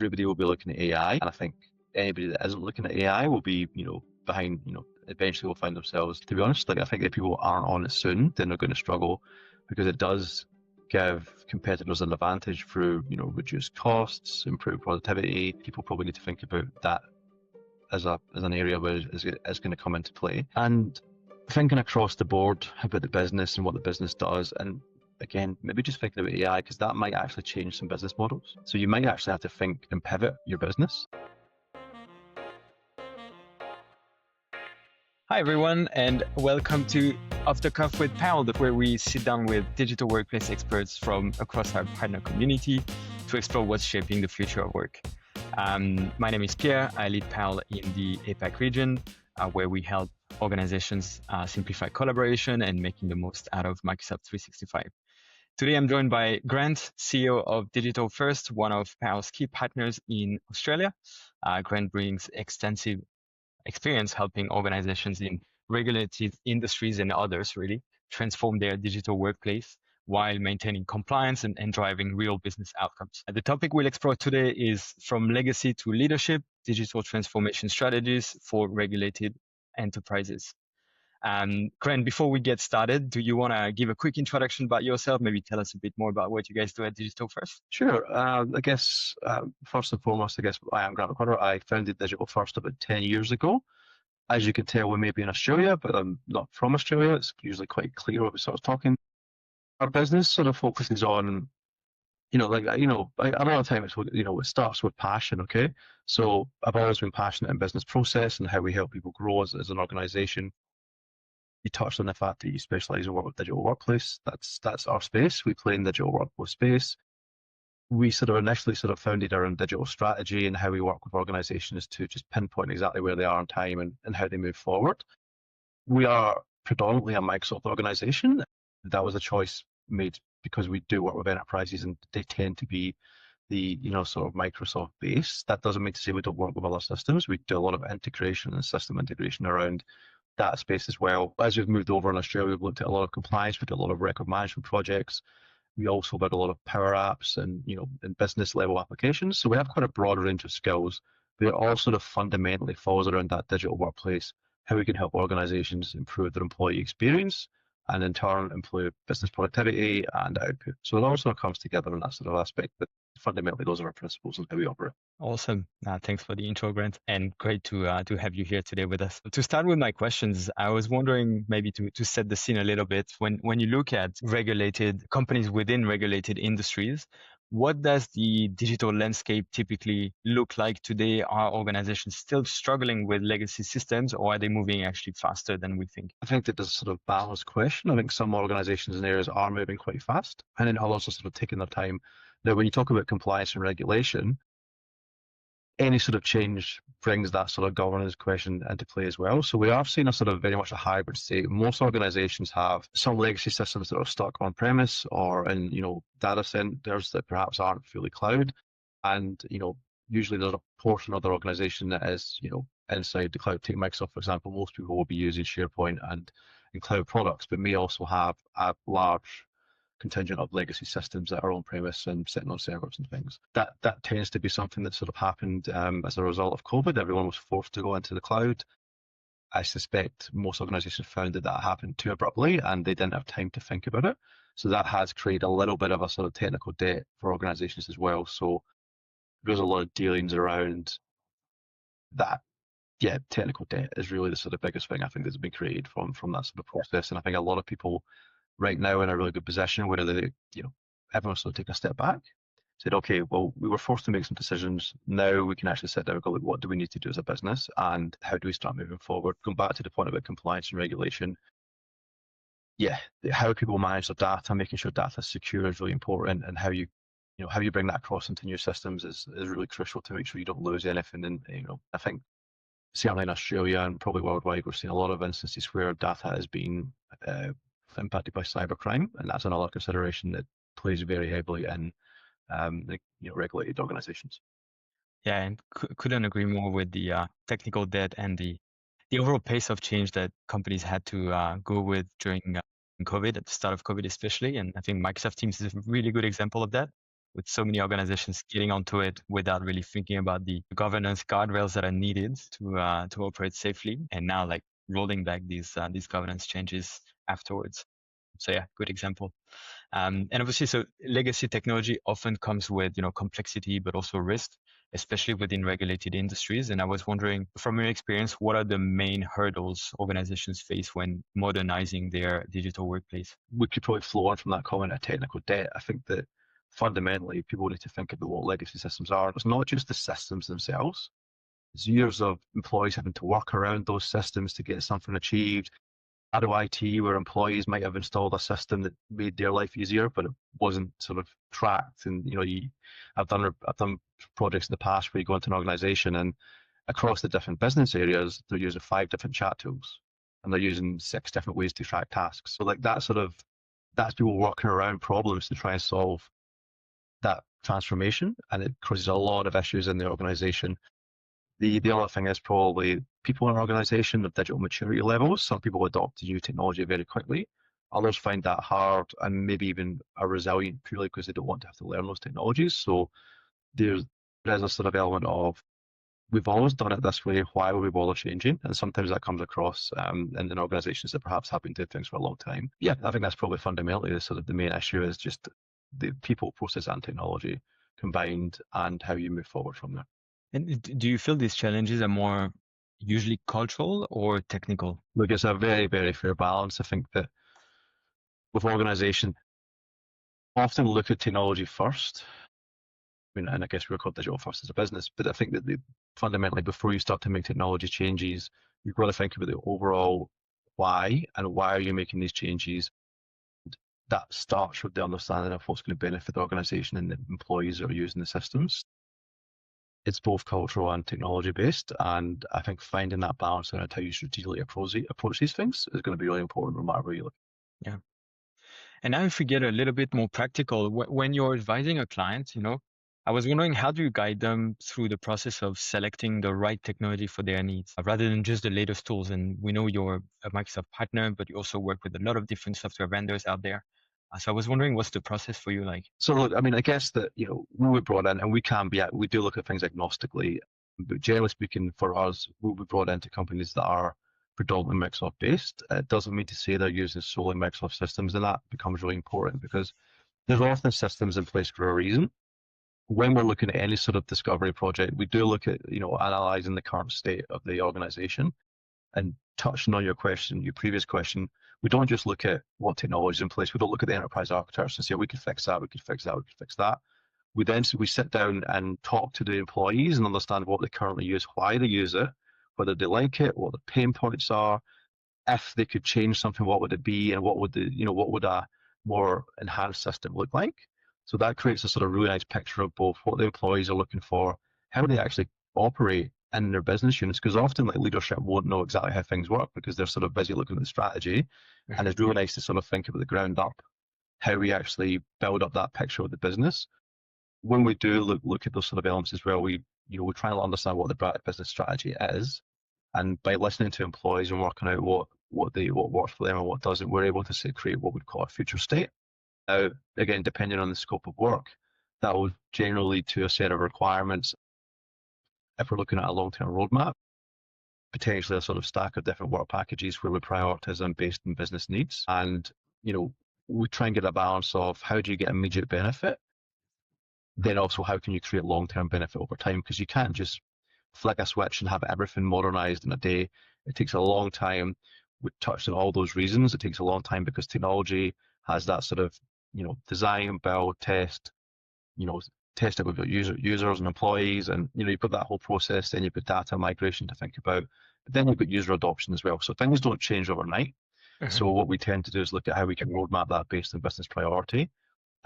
everybody will be looking at AI, and I think anybody that isn't looking at AI will be, behind, eventually will find themselves, to be honest, like I think if people aren't on it soon, then they're going to struggle because it does give competitors an advantage through, reduced costs, improved productivity. People probably need to think about that as an area where it's going to come into play. And thinking across the board about the business and what the business does, and again, maybe just thinking about AI, because that might actually change some business models. So you might actually have to think and pivot your business. Hi, everyone, and welcome to Off the Cuff with Powell, where we sit down with digital workplace experts from across our partner community to explore what's shaping the future of work. My name is Pierre. I lead Powell in the APAC region, where we help organizations simplify collaboration and making the most out of Microsoft 365. Today, I'm joined by Grant, CEO of Digital First, one of Powell's key partners in Australia. Grant brings extensive experience helping organizations in regulated industries and others really transform their digital workplace while maintaining compliance and driving real business outcomes. The topic we'll explore today is from legacy to leadership, digital transformation strategies for regulated enterprises. Grant, before we get started, do you want to give a quick introduction about yourself? Maybe tell us a bit more about what you guys do at Digital First. Sure. I guess first and foremost, I am Grant McWhirter. I founded Digital First about 10 years ago. As you can tell, we may be in Australia, but I'm not from Australia. It's usually quite clear what we're sort of talking. Our business sort of focuses on, a lot of time it starts with passion, okay? So I've always been passionate in business process and how we help people grow as an organization. You touched on the fact that you specialize in work with digital workplace. That's our space. We play in digital workplace space. We sort of initially founded our own digital strategy and how we work with organizations to just pinpoint exactly where they are in time and how they move forward. We are predominantly a Microsoft organization. That was a choice made because we do work with enterprises and they tend to be the, sort of Microsoft base. That doesn't mean to say we don't work with other systems. We do a lot of integration and system integration around that space as well. As we've moved over in Australia, we've looked at a lot of compliance. We do a lot of record management projects. We also build a lot of power apps and, and business level applications. So we have quite a broad range of skills, but it all sort of fundamentally falls around that digital workplace, how we can help organizations improve their employee experience and in turn improve business productivity and output. So it all sort of comes together in that sort of aspect, but fundamentally those are our principles and how we operate. Awesome. Thanks for the intro, Grant, and great to have you here today with us. To start with my questions, I was wondering maybe to set the scene a little bit. When you look at regulated companies within regulated industries, what does the digital landscape typically look like today? Are organizations still struggling with legacy systems, or are they moving actually faster than we think? I think that there's a sort of balanced question. I think some organizations and areas are moving quite fast, and then others are sort of taking their time. Now, when you talk about compliance and regulation, any sort of change brings that sort of governance question into play as well. So we are seeing a sort of very much a hybrid state. Most organizations have some legacy systems that are stuck on premise or in, data centers that perhaps aren't fully cloud. And, usually there's a portion of their organization that is, inside the cloud. Take Microsoft, for example, most people will be using SharePoint and cloud products, but may also have a large contingent of legacy systems that are on premise and sitting on servers and things. That tends to be something that sort of happened as a result of COVID. Everyone was forced to go into the cloud. I suspect most organizations found that happened too abruptly and they didn't have time to think about it. So that has created a little bit of a sort of technical debt for organizations as well. So there's a lot of dealings around that. Yeah, technical debt is really the sort of biggest thing I think that's been created from that sort of process. And I think a lot of people right now in a really good position where they, everyone's sort of taking a step back, said, okay, well, we were forced to make some decisions. Now we can actually sit down and go, what do we need to do as a business and how do we start moving forward? Going back to the point about compliance and regulation, how people manage their data, making sure data is secure is really important, and how you bring that across into new systems is really crucial to make sure you don't lose anything. And I think certainly in Australia and probably worldwide, we're seeing a lot of instances where data is being impacted by cybercrime, and that's another consideration that plays very heavily in regulated organizations. Yeah, and couldn't agree more with the technical debt and the overall pace of change that companies had to go with during COVID, at the start of COVID especially. And I think Microsoft Teams is a really good example of that. with so many organizations getting onto it without really thinking about the governance guardrails that are needed to operate safely. And now like rolling back these governance changes afterwards. So yeah, good example. And obviously, so legacy technology often comes with, complexity, but also risk, especially within regulated industries. And I was wondering, from your experience, what are the main hurdles organizations face when modernizing their digital workplace? We could probably flow on from that comment of technical debt. I think that fundamentally people need to think about what legacy systems are. It's not just the systems themselves. It's years of employees having to work around those systems to get something achieved. IT, where employees might have installed a system that made their life easier, but it wasn't sort of tracked. And I've done projects in the past where you go into an organization and across the different business areas, they're using 5 different chat tools and they're using 6 different ways to track tasks. So like that's people working around problems to try and solve that transformation, and it causes a lot of issues in the organization. The other thing is probably people in an organization, of digital maturity levels. Some people adopt new technology very quickly. Others find that hard and maybe even are resilient purely because they don't want to have to learn those technologies. So there's a sort of element of, we've always done it this way, why would we bother changing? And sometimes that comes across in organizations that perhaps have been doing things for a long time. Yeah, I think that's probably fundamentally the main issue is just the people, process, and technology combined and how you move forward from there. And do you feel these challenges are more usually cultural or technical? Look, it's a very, very fair balance. I think that with organizations, often look at technology first. I mean, and I guess we're called digital first as a business, but I think that fundamentally, before you start to make technology changes, you've got to think about the overall why and why are you making these changes. That starts with the understanding of what's going to benefit the organization and the employees that are using the systems. It's both cultural and technology based, and I think finding that balance around how you strategically approach these things is going to be really important no matter where you look. Yeah. And now if we get a little bit more practical, when you're advising a client, I was wondering, how do you guide them through the process of selecting the right technology for their needs rather than just the latest tools? And we know you're a Microsoft partner, but you also work with a lot of different software vendors out there. So I was wondering, what's the process for you like? So look, I mean, I guess that, we were brought in and we do look at things agnostically, but generally speaking for us, we'll be brought into companies that are predominantly Microsoft based. It doesn't mean to say they're using solely Microsoft systems, and that becomes really important because there's often systems in place for a reason. When we're looking at any sort of discovery project, we do look at, analyzing the current state of the organization. And touching on your previous question, we don't just look at what technology is in place. We don't look at the enterprise architecture and say, we could fix that, we could fix that, we could fix that. We sit down and talk to the employees and understand what they currently use, why they use it, whether they like it, what the pain points are. If they could change something, what would it be, and what would a more enhanced system look like? So that creates a sort of really nice picture of both what the employees are looking for, how they actually operate in their business units, because often like leadership won't know exactly how things work because they're sort of busy looking at the strategy. And it's really nice to sort of think about the ground up, how we actually build up that picture of the business. When we do look at those sort of elements as well, we try and understand what the business strategy is, and by listening to employees and working out what works for them and what doesn't, we're able to create what we'd call a future state. Now, again, depending on the scope of work, that will generally lead to a set of requirements. If we're looking at a long-term roadmap, potentially a sort of stack of different work packages where we prioritize them based on business needs. And, we try and get a balance of how do you get immediate benefit, then also how can you create long-term benefit over time, because you can't just flick a switch and have everything modernized in a day. It takes a long time. We touched on all those reasons. It takes a long time because technology has that sort of, design, build, test, test it with your users and employees, and you put that whole process, then you've got data migration to think about, but then you've got user adoption as well. So things don't change overnight. So what we tend to do is look at how we can roadmap that based on business priority.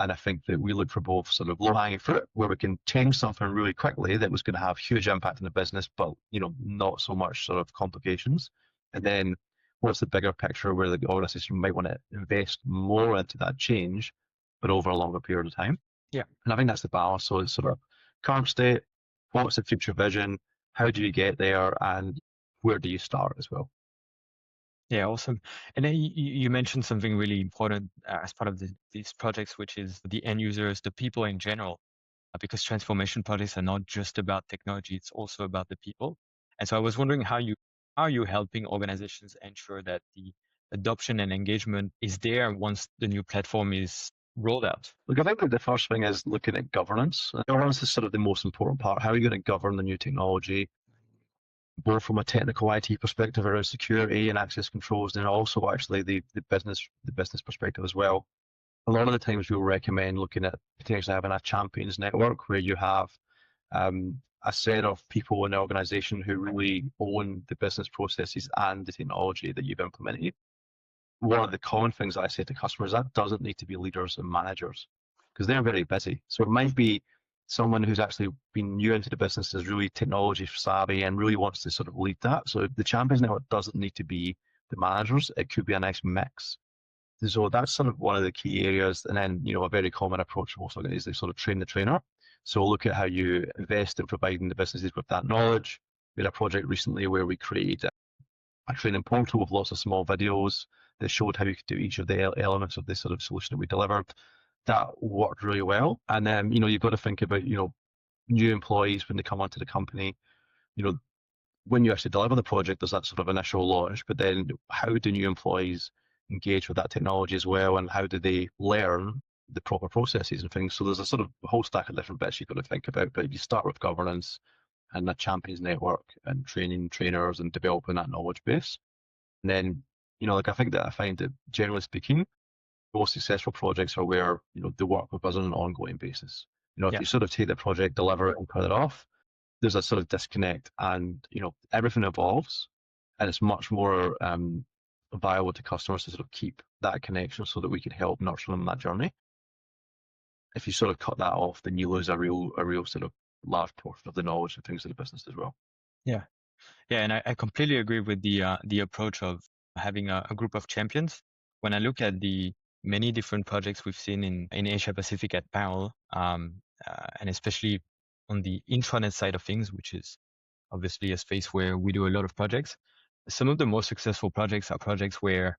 And I think that we look for both sort of low-hanging fruit, where we can change something really quickly that was going to have huge impact on the business, but not so much sort of complications. And then what's the bigger picture where the organization might want to invest more into that change, but over a longer period of time. Yeah. And I think that's the balance. So it's sort of current state, what's the future vision, how do you get there, and where do you start as well? Yeah, awesome. And then you mentioned something really important as part of these projects, which is the end users, the people in general, because transformation projects are not just about technology, it's also about the people. And so I was wondering how you helping organizations ensure that the adoption and engagement is there once the new platform is rolled out? Look, I think that the first thing is looking at governance. Governance is sort of the most important part. How are you going to govern the new technology, both from a technical IT perspective around security and access controls, and also actually the business perspective as well. A lot of the times we'll recommend looking at potentially having a champions network where you have a set of people in the organization who really own the business processes and the technology that you've implemented. One of the common things that I say to customers, that doesn't need to be leaders and managers because they're very busy. So it might be someone who's actually been new into the business, is really technology savvy and really wants to sort of lead that. So the champions network doesn't need to be the managers. It could be a nice mix. So that's sort of one of the key areas. And then, a very common approach also is they sort of train the trainer. So look at how you invest in providing the businesses with that knowledge. We had a project recently where we created a training portal with lots of small videos that showed how you could do each of the elements of this sort of solution that we delivered. That worked really well. And then, you've got to think about, new employees when they come onto the company, you know, when you actually deliver the project, there's that sort of initial launch, but then how do new employees engage with that technology as well, and how do they learn the proper processes and things? So there's a sort of a whole stack of different bits you've got to think about, but you start with governance and a champions network and training trainers and developing that knowledge base. And then, like I think that I find that generally speaking, most successful projects are where, they work with us on an ongoing basis. If Yeah. you sort of take the project, deliver it and put it off, there's a sort of disconnect, and everything evolves, and it's much more viable to customers to sort of keep that connection so that we can help nurture them that journey. If you sort of cut that off, then you lose a real sort of large portion of the knowledge and things of the business as well. Yeah. Yeah, and I completely agree with the approach of having a group of champions. When I look at the many different projects we've seen in Asia Pacific at Powell, and especially on the intranet side of things, which is obviously a space where we do a lot of projects. Some of the most successful projects are projects where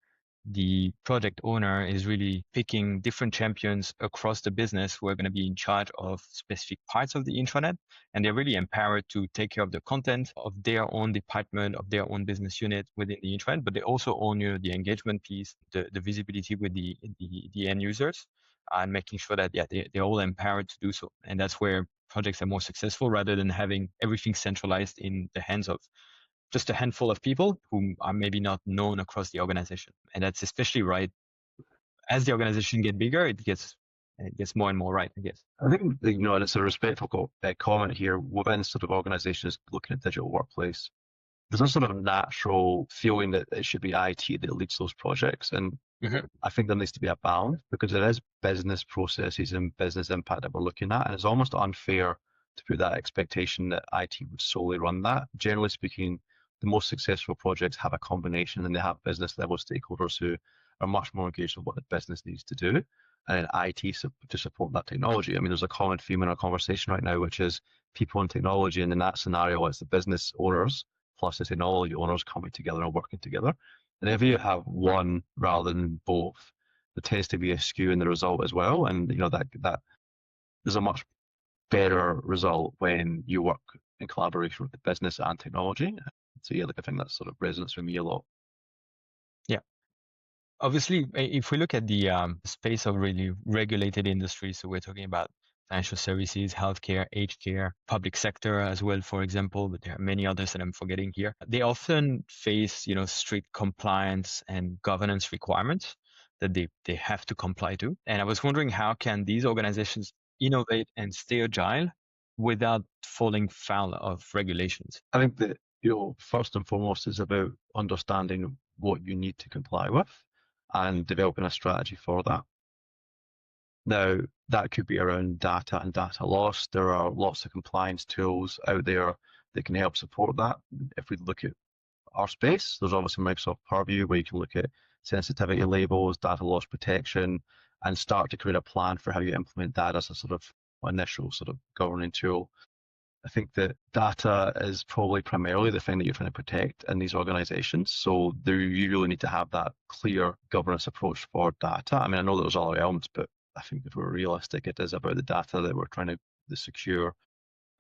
the project owner is really picking different champions across the business who are going to be in charge of specific parts of the intranet. And they're really empowered to take care of the content of their own department, of their own business unit within the intranet, but they also own the engagement piece, the visibility with the end users, and making sure that they're all empowered to do so. And that's where projects are more successful rather than having everything centralized in the hands of just a handful of people who are maybe not known across the organization. And that's especially right as the organization get bigger, it gets more and more right, I guess. I think, and it's a respectful comment here within sort of organizations looking at digital workplace. There's a sort of natural feeling that it should be IT that leads those projects. And I think there needs to be a balance because it is business processes and business impact that we're looking at. And it's almost unfair to put that expectation that IT would solely run that. Generally speaking, the most successful projects have a combination, and they have business level stakeholders who are much more engaged with what the business needs to do, and IT to support that technology. I mean, there's a common theme in our conversation right now, which is people and technology, and in that scenario, it's the business owners plus the technology owners coming together and working together. And if you have one rather than both, there tends to be a skew in the result as well. And that there's a much better result when you work in collaboration with the business and technology. So yeah, I think that sort of resonates with me a lot. Yeah. Obviously, if we look at the space of really regulated industries, so we're talking about financial services, healthcare, aged care, public sector as well, for example, but there are many others that I'm forgetting here. They often face, strict compliance and governance requirements that they have to comply to. And I was wondering, how can these organizations innovate and stay agile without falling foul of regulations? I think that, first and foremost is about understanding what you need to comply with and developing a strategy for that. Now, that could be around data and data loss. There are lots of compliance tools out there that can help support that. If we look at our space, there's obviously Microsoft Purview, where you can look at sensitivity labels, data loss protection, and start to create a plan for how you implement that as a sort of initial sort of governing tool. I think that data is probably primarily the thing that you're trying to protect in these organizations. So there, you really need to have that clear governance approach for data. I mean, I know there's other elements, but I think if we're realistic, it is about the data that we're trying to secure.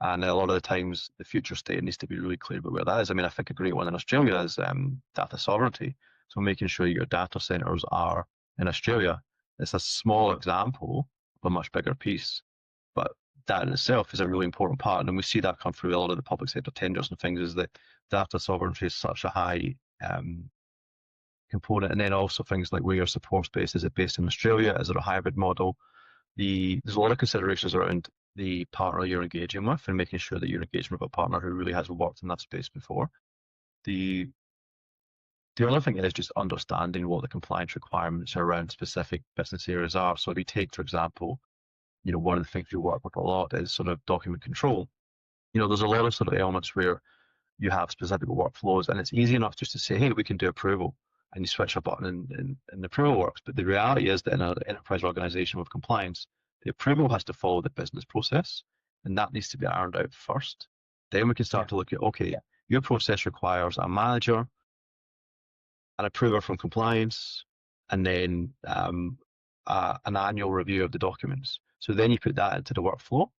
And a lot of the times, the future state needs to be really clear about where that is. I mean, I think a great one in Australia is data sovereignty. So making sure your data centers are in Australia. It's a small example of a much bigger piece, but that in itself is a really important part. And we see that come through a lot of the public sector tenders and things, is that data sovereignty is such a high component. And then also things like where your support space, is it based in Australia? Is it a hybrid model? There's a lot of considerations around the partner you're engaging with and making sure that you're engaging with a partner who really has worked in that space before. The other thing is just understanding what the compliance requirements around specific business areas are. So if you take, for example, one of the things we work with a lot is sort of document control. There's a lot of sort of elements where you have specific workflows, and it's easy enough just to say, hey, we can do approval, and you switch a button and the approval works. But the reality is that in an enterprise organization with compliance, the approval has to follow the business process, and that needs to be ironed out first. Then we can start to look at, okay, your process requires a manager, an approver from compliance, and then an annual review of the documents. So then you put that into the workflow.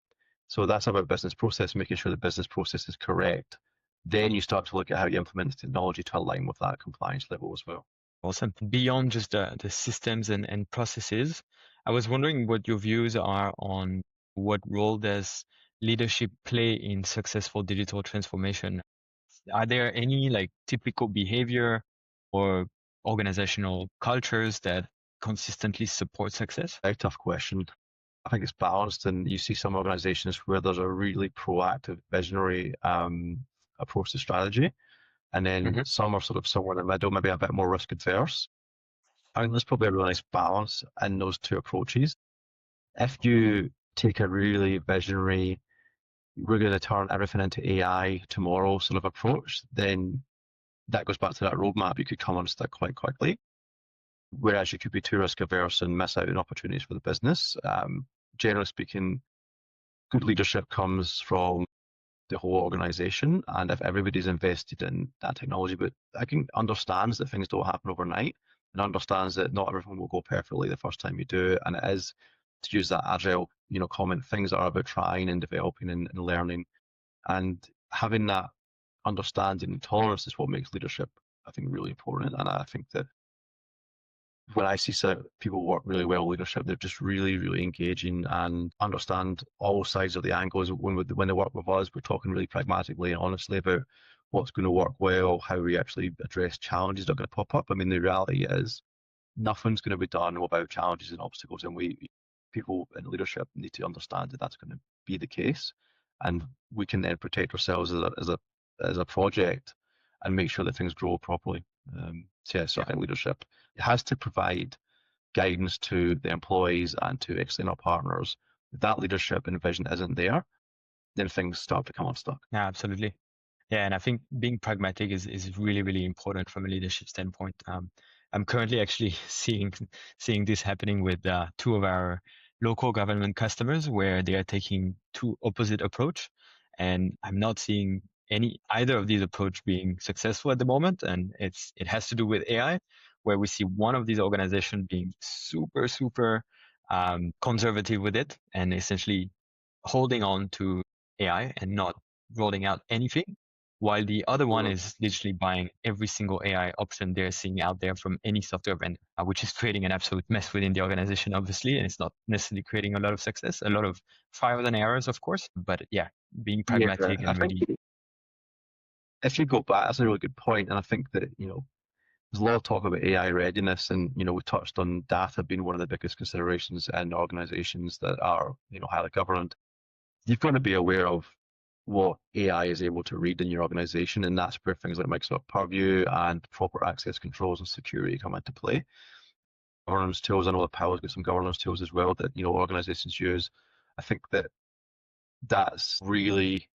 So that's about business process, making sure the business process is correct. Then you start to look at how you implement the technology to align with that compliance level as well. Awesome. Beyond just the systems and processes, I was wondering what your views are on what role does leadership play in successful digital transformation? Are there any like typical behavior or organizational cultures that consistently support success? Very tough question. I think it's balanced, and you see some organizations where there's a really proactive, visionary approach to strategy, and then some are sort of somewhere in the middle, maybe a bit more risk adverse. I think there's probably a really nice balance in those two approaches. If you take a really visionary, we're going to turn everything into AI tomorrow sort of approach, then that goes back to that roadmap. You could come unstuck quite quickly. Whereas you could be too risk averse and miss out on opportunities for the business. Generally speaking, good leadership comes from the whole organization, and if everybody's invested in that technology, but I can understands that things don't happen overnight, and understands that not everything will go perfectly the first time you do it, and it is, to use that agile, comment, things are about trying and developing and learning, and having that understanding and tolerance is what makes leadership, I think, really important. And I think that when I see people work really well in leadership, they're just really, really engaging and understand all sides of the angles. When they work with us, we're talking really pragmatically and honestly about what's going to work well, how we actually address challenges that are going to pop up. I mean, the reality is nothing's going to be done without challenges and obstacles, and people in leadership need to understand that that's going to be the case, and we can then protect ourselves as a project and make sure that things grow properly. So I think leadership, it has to provide guidance to the employees and to external partners. If that leadership and vision isn't there, then things start to come unstuck. Yeah, absolutely. Yeah, and I think being pragmatic is really, really important from a leadership standpoint. I'm currently actually seeing this happening with two of our local government customers, where they are taking two opposite approach, and I'm not seeing either of these approach being successful at the moment. And it has to do with AI, where we see one of these organizations being super conservative with it and essentially holding on to AI and not rolling out anything, while the other one is literally buying every single AI option they're seeing out there from any software vendor, which is creating an absolute mess within the organization, obviously, and it's not necessarily creating a lot of success, a lot of trials and errors, of course, but yeah, being pragmatic and ready. If you go back, that's a really good point, and I think that, there's a lot of talk about AI readiness, and we touched on data being one of the biggest considerations in organizations that are highly governed. You've got to be aware of what AI is able to read in your organization, and that's where things like Microsoft Purview and proper access controls and security come into play. Governance tools, I know that Powell's got some governance tools as well that organizations use. I think that that's really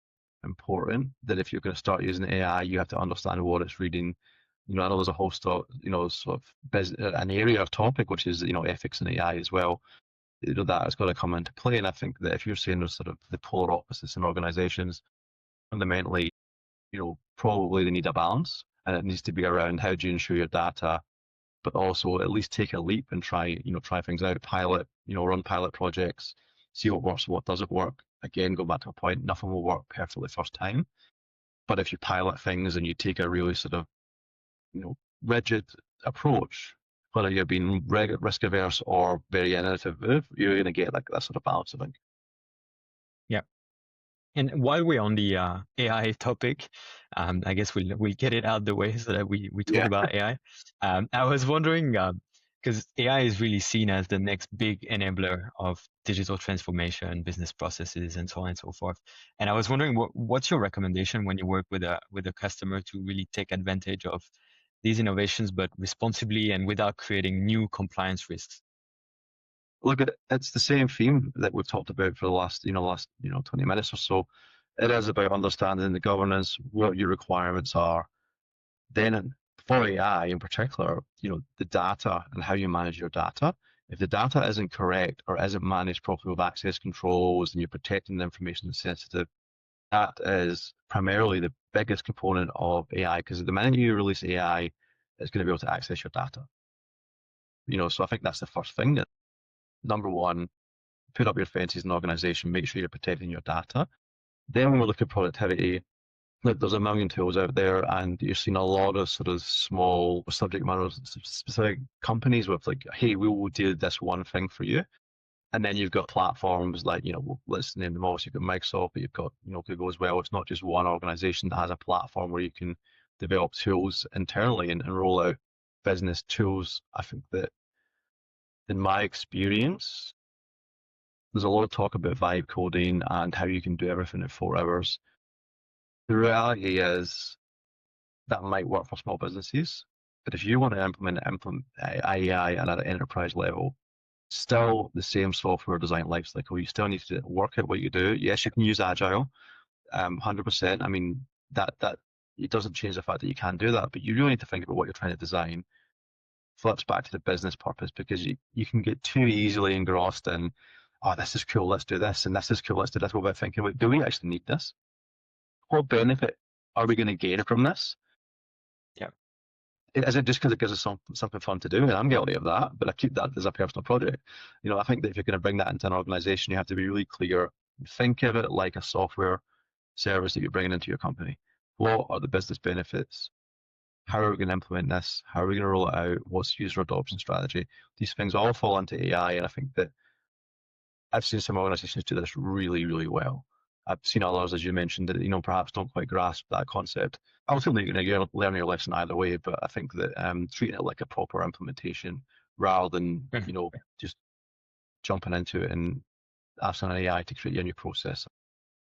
important, that if you're going to start using AI, you have to understand what it's reading. I know there's a whole sort of an area of topic, which is ethics and AI as well. That has got to come into play, and I think that if you're saying there's sort of the polar opposites in organizations, fundamentally, probably they need a balance, and it needs to be around how do you ensure your data, but also at least take a leap and try things out, pilot, run pilot projects, see what works, what doesn't work. Again, go back to a point, nothing will work perfectly first time. But if you pilot things and you take a really sort of, rigid approach, whether you're being risk averse or very innovative, you're going to get like that sort of balance, I think. Yeah. And while we're on the AI topic, I guess we'll get it out the way so that we talk Yeah. about AI. I was wondering, because AI is really seen as the next big enabler of digital transformation, business processes, and so on and so forth. And I was wondering, what's your recommendation when you work with a customer to really take advantage of these innovations, but responsibly and without creating new compliance risks? Look, it's the same theme that we've talked about for the last 20 minutes or so. It is about understanding the governance, what your requirements are. Then for AI in particular, the data and how you manage your data. If the data isn't correct or isn't managed properly with access controls and you're protecting the information that's sensitive, that is primarily the biggest component of AI, because the minute you release AI, it's going to be able to access your data. So I think that's the first thing. That number one, put up your fences in an organization, make sure you're protecting your data. Then when we look at productivity, look, there's a million tools out there, and you're seeing a lot of sort of small subject matter specific companies with like, hey, we will do this one thing for you. And then you've got platforms like, let's name them all. So you've got Microsoft, but you've got, Google as well. It's not just one organization that has a platform where you can develop tools internally and roll out business tools. I think that in my experience, there's a lot of talk about vibe coding and how you can do everything in 4 hours. The reality is that might work for small businesses, but if you want to implement AI at an enterprise level, still the same software design lifecycle. You still need to work out what you do. Yes, you can use Agile, 100%. I mean, that it doesn't change the fact that you can do that, but you really need to think about what you're trying to design. Flips back to the business purpose, because you can get too easily engrossed in, oh, this is cool, let's do this, and this is cool, let's do this, without thinking, do we actually need this? What benefit are we going to gain from this? Yeah. Is it just because it gives us something fun to do? And I'm guilty of that, but I keep that as a personal project. I think that if you're going to bring that into an organization, you have to be really clear. Think of it like a software service that you're bringing into your company. What are the business benefits? How are we going to implement this? How are we going to roll it out? What's user adoption strategy? These things all fall into AI, and I think that I've seen some organizations do this really, really well. I've seen others, as you mentioned, that perhaps don't quite grasp that concept. Ultimately, you're learning your lesson either way, but I think that treating it like a proper implementation rather than just jumping into it and asking an AI to create a new process.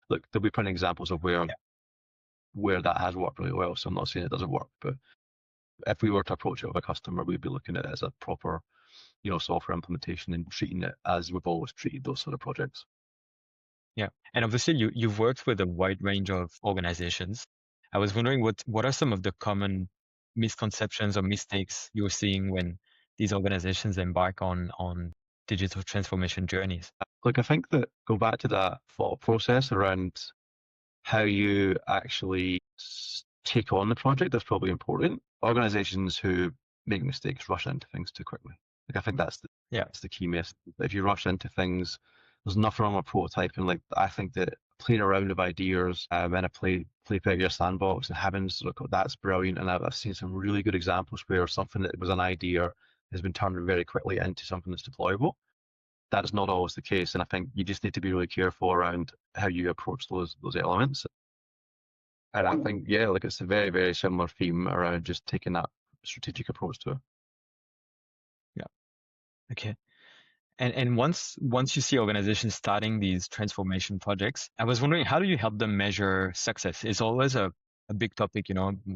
Look, there'll be plenty of examples of where that has worked really well. So I'm not saying it doesn't work, but if we were to approach it with a customer, we'd be looking at it as a proper software implementation and treating it as we've always treated those sort of projects. Yeah. And obviously you've worked with a wide range of organizations. I was wondering what are some of the common misconceptions or mistakes you're seeing when these organizations embark on digital transformation journeys? Look, I think that go back to that thought process around how you actually take on the project, that's probably important. Organizations who make mistakes rush into things too quickly. Like, I think that's the key message. If you rush into things, there's nothing wrong with prototyping. Like, I think that playing around with ideas in a play out your sandbox and having that's brilliant. And I've seen some really good examples where something that was an idea has been turned very quickly into something that's deployable. That is not always the case, and I think you just need to be really careful around how you approach those elements. And I think, it's a very, very similar theme around just taking that strategic approach to it. Yeah. Okay. And once you see organizations starting these transformation projects, I was wondering, how do you help them measure success? It's always a big topic,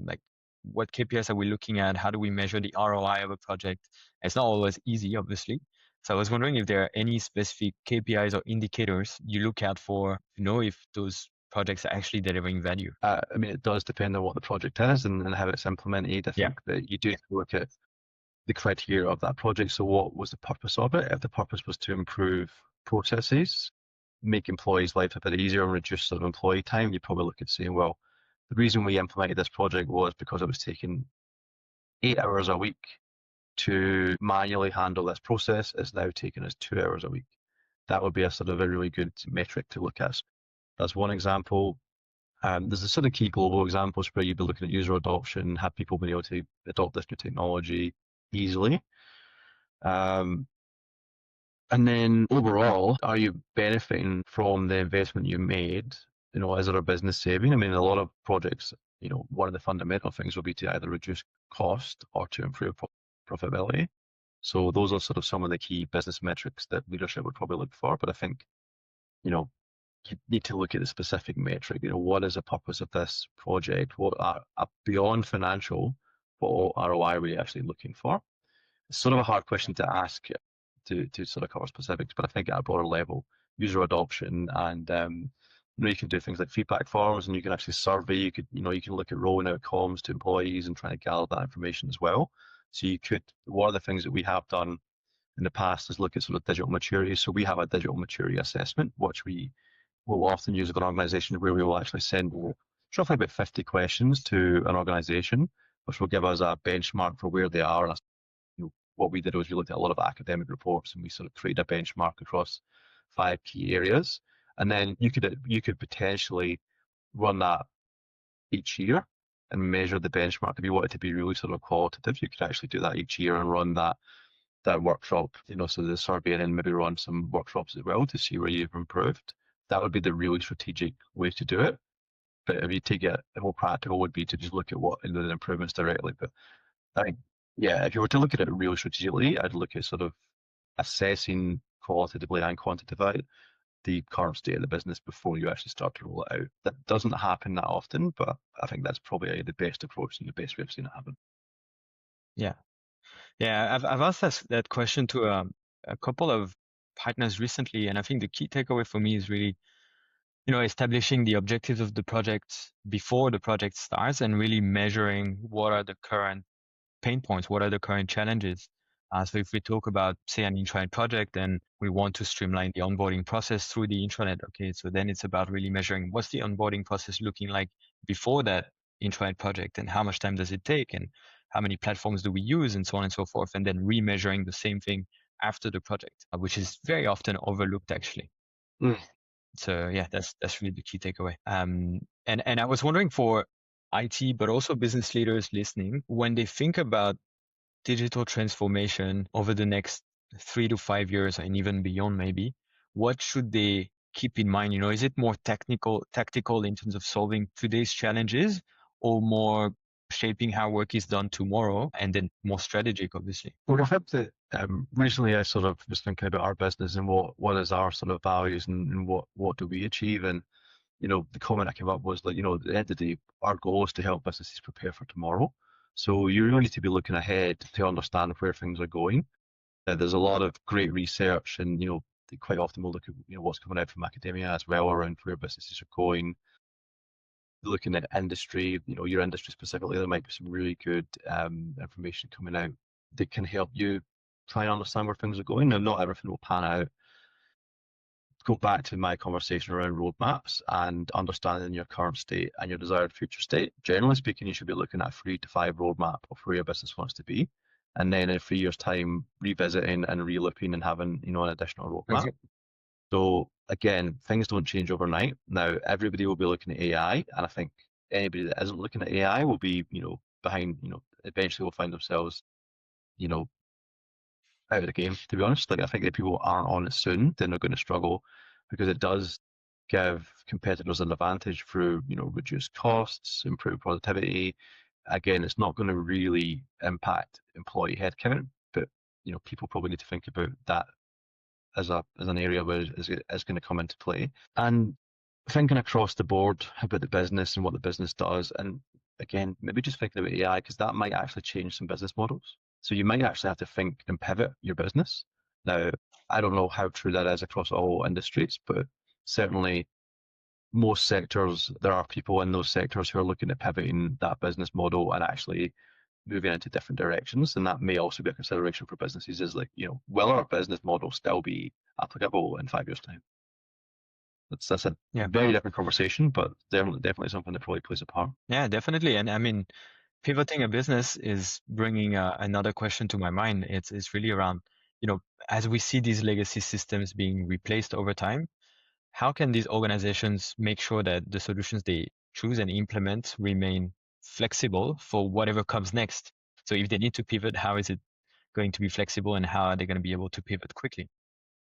like what KPIs are we looking at? How do we measure the ROI of a project? It's not always easy, obviously. So I was wondering if there are any specific KPIs or indicators you look out for to know if those projects are actually delivering value. I mean, it does depend on what the project is and how it's implemented. I think that you do look at the criteria of that project. So what was the purpose of it? If the purpose was to improve processes, make employees' life a bit easier and reduce sort of employee time, you probably look at saying, well, the reason we implemented this project was because it was taking 8 hours a week to manually handle this process. It's now taking us 2 hours a week. That would be a sort of a really good metric to look at. That's one example. There's the sort of key global examples where you'd be looking at user adoption, have people been able to adopt this new technology easily. And then overall, are you benefiting from the investment you made? You know, is there a business saving? I mean, a lot of projects, you know, one of the fundamental things will be to either reduce cost or to improve profitability. So those are sort of some of the key business metrics that leadership would probably look for. But I think, you know, you need to look at the specific metric. You know, what is the purpose of this project? What are beyond financial, what ROI are we actually looking for? It's sort of a hard question to ask to sort of cover specifics, but I think at a broader level, user adoption and you know, you can do things like feedback forms, and you can actually survey. You could, you know, you can look at rolling out comms to employees and trying to gather that information as well. So you could, one of the things that we have done in the past is look at sort of digital maturity. So we have a digital maturity assessment, which we will often use with an organization where we will actually send roughly about 50 questions to an organization, which will give us a benchmark for where they are. You know, what we did was we looked at a lot of academic reports and we sort of created a benchmark across 5 key areas. And then you could potentially run that each year and measure the benchmark. If you wanted to be really sort of qualitative, you could actually do that each year and run that workshop, you know, so the survey, and then maybe run some workshops as well to see where you've improved. That would be the really strategic way to do it. But if you take it, the more practical would be to just look at what the improvements directly. But I think, yeah, if you were to look at it really strategically, I'd look at sort of assessing qualitatively and quantitatively the current state of the business before you actually start to roll it out. That doesn't happen that often, but I think that's probably the best approach and the best way of seeing it happen. Yeah. Yeah, I've asked that question to a couple of partners recently, and I think the key takeaway for me is really, you know, establishing the objectives of the project before the project starts and really measuring what are the current pain points, what are the current challenges. So if we talk about, say, an intranet project and we want to streamline the onboarding process through the intranet, okay, so then it's about really measuring what's the onboarding process looking like before that intranet project and how much time does it take and how many platforms do we use and so on and so forth, and then remeasuring the same thing after the project, which is very often overlooked actually. So yeah, that's really the key takeaway. And I was wondering for IT, but also business leaders listening, when they think about digital transformation over the next 3 to 5 years and even beyond, maybe, what should they keep in mind? You know, is it more tactical in terms of solving today's challenges, or more shaping how work is done tomorrow, and then more strategic, obviously? Well, I think that recently I sort of was thinking about our business and what is our sort of values and what do we achieve. And, you know, the comment I came up was that, you know, at the end of the day, our goal is to help businesses prepare for tomorrow. So you really need to be looking ahead to understand where things are going. There's a lot of great research, and, you know, they quite often will look at, you know, what's coming out from academia as well around where businesses are going. Looking at industry, you know, your industry specifically, there might be some really good information coming out that can help you try and understand where things are going. Now, not everything will pan out. Go back to my conversation around roadmaps and understanding your current state and your desired future state. Generally speaking, you should be looking at a 3 to 5 roadmap of where your business wants to be, and then in 3 years' time, revisiting and re-looping and having, you know, an additional roadmap. Okay. So again, things don't change overnight. Now, everybody will be looking at AI, and I think anybody that isn't looking at AI will be, you know, behind, you know, eventually will find themselves, you know, out of the game, to be honest. Like, I think if people aren't on it soon, then they're going to struggle, because it does give competitors an advantage through, you know, reduced costs, improved productivity. Again, it's not going to really impact employee headcount, but, you know, people probably need to think about that as an area where it's going to come into play. And thinking across the board about the business and what the business does, and again, maybe just thinking about AI, because that might actually change some business models. So you might actually have to think and pivot your business. Now, I don't know how true that is across all industries, but certainly most sectors, there are people in those sectors who are looking at pivoting that business model and actually moving into different directions. And that may also be a consideration for businesses, is like, you know, will our business model still be applicable in 5 years' time? That's a Yeah. very different conversation, but definitely something that probably plays a part. Yeah, definitely. And I mean, pivoting a business is bringing another question to my mind. It's really around, as we see these legacy systems being replaced over time, how can these organizations make sure that the solutions they choose and implement remain flexible for whatever comes next? So if they need to pivot, how is it going to be flexible and how are they going to be able to pivot quickly?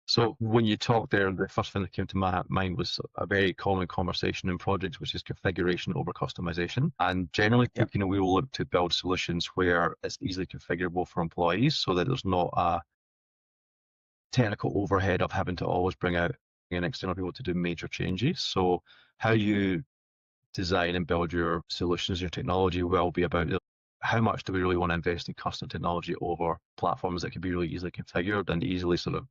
So when you talk there, the first thing that came to my mind was a very common conversation in projects, which is configuration over customization. And generally Yeah. speaking, we will look to build solutions where it's easily configurable for employees so that there's not a technical overhead of having to always bring in external people to do major changes. So how you design and build your solutions, your technology will be about how much do we really want to invest in custom technology over platforms that can be really easily configured and easily sort of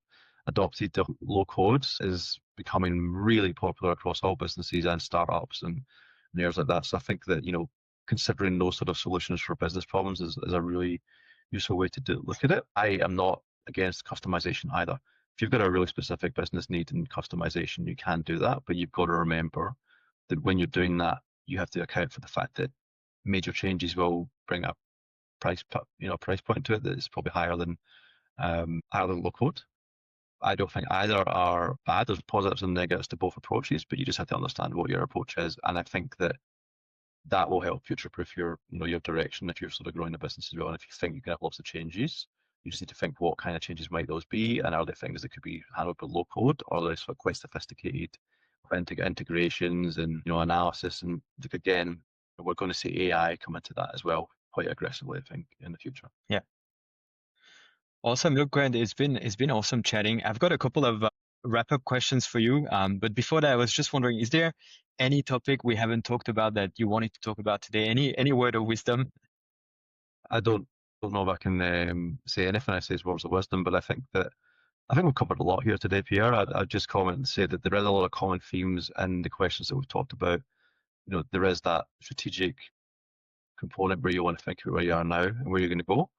adopted to low codes is becoming really popular across all businesses and startups and areas like that. So I think that, considering those sort of solutions for business problems is a really useful way to look at it. I am not against customization either. If you've got a really specific business need and customization, you can do that, but you've got to remember that when you're doing that, you have to account for the fact that major changes will bring a price point to it that is probably higher than low code. I don't think either are bad. There's positives and negatives to both approaches, but you just have to understand what your approach is. And I think that will help future-proof your direction if you're sort of growing the business as well. And if you think you can have lots of changes, you just need to think what kind of changes might those be, and are they things that could be handled with low code, or are they sort of quite sophisticated integrations and analysis. And again, we're going to see AI come into that as well quite aggressively, I think, in the future. Yeah. Awesome. Look, Grant, it's been awesome chatting. I've got a couple of wrap-up questions for you. But before that, I was just wondering, is there any topic we haven't talked about that you wanted to talk about today? Any word of wisdom? I don't know if I can say anything I say is words of wisdom, but I think we've covered a lot here today, Pierre. I'd just comment and say that there is a lot of common themes in the questions that we've talked about. There is that strategic component where you want to think about where you are now and where you're going to go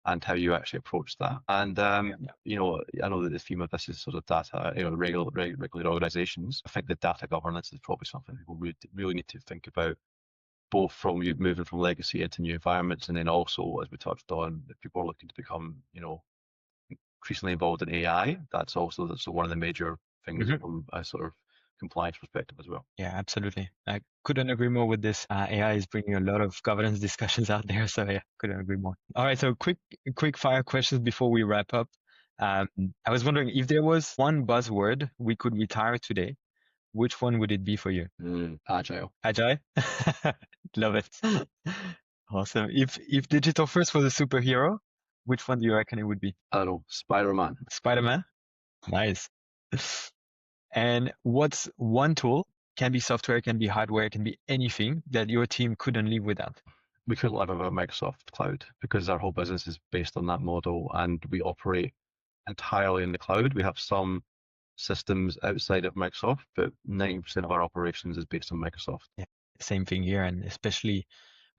and how you actually approach that. And, I know that the theme of this is sort of data, regulated organizations. I think the data governance is probably something people really need to think about, both from you moving from legacy into new environments, and then also, as we touched on, if people are looking to become, increasingly involved in AI, that's one of the major things from a sort of compliance perspective as well. Yeah, absolutely. I couldn't agree more with this. AI is bringing a lot of governance discussions out there, so yeah, couldn't agree more. All right, so quick fire questions before we wrap up. I was wondering if there was one buzzword we could retire today, which one would it be for you? Agile. Agile? Love it. Awesome. If digital first was a superhero, which one do you reckon it would be? I don't know, Spider-Man. Spider-Man? Nice. And what's one tool, can be software, can be hardware, can be anything, that your team couldn't live without? We couldn't live without Microsoft Cloud because our whole business is based on that model and we operate entirely in the cloud. We have some systems outside of Microsoft, but 90% of our operations is based on Microsoft. Yeah, same thing here, and especially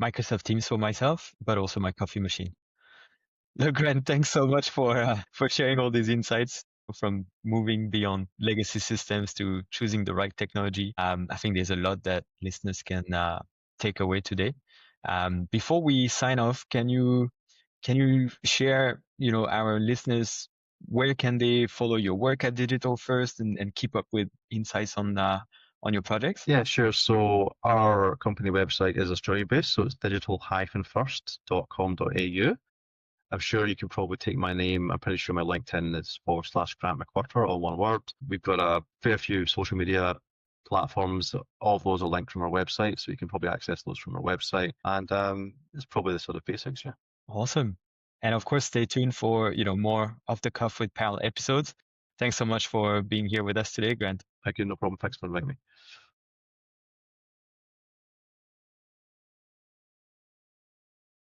Microsoft Teams for myself, but also my coffee machine. Look, Grant, thanks so much for sharing all these insights, from moving beyond legacy systems to choosing the right technology. I think there's a lot that listeners can take away today. Before we sign off, can you share, our listeners, where can they follow your work at Digital First and keep up with insights on your projects? Yeah, sure. So our company website is Australia-based, so it's digital-first.com.au. I'm sure you can probably take my name. I'm pretty sure my LinkedIn is /Grant McWhirter, all one word. We've got a fair few social media platforms. All of those are linked from our website, so you can probably access those from our website. And it's probably the sort of basics, yeah. Awesome. And of course, stay tuned for, more Off the Cuff with Powell episodes. Thanks so much for being here with us today, Grant. Thank you, no problem. Thanks for inviting me.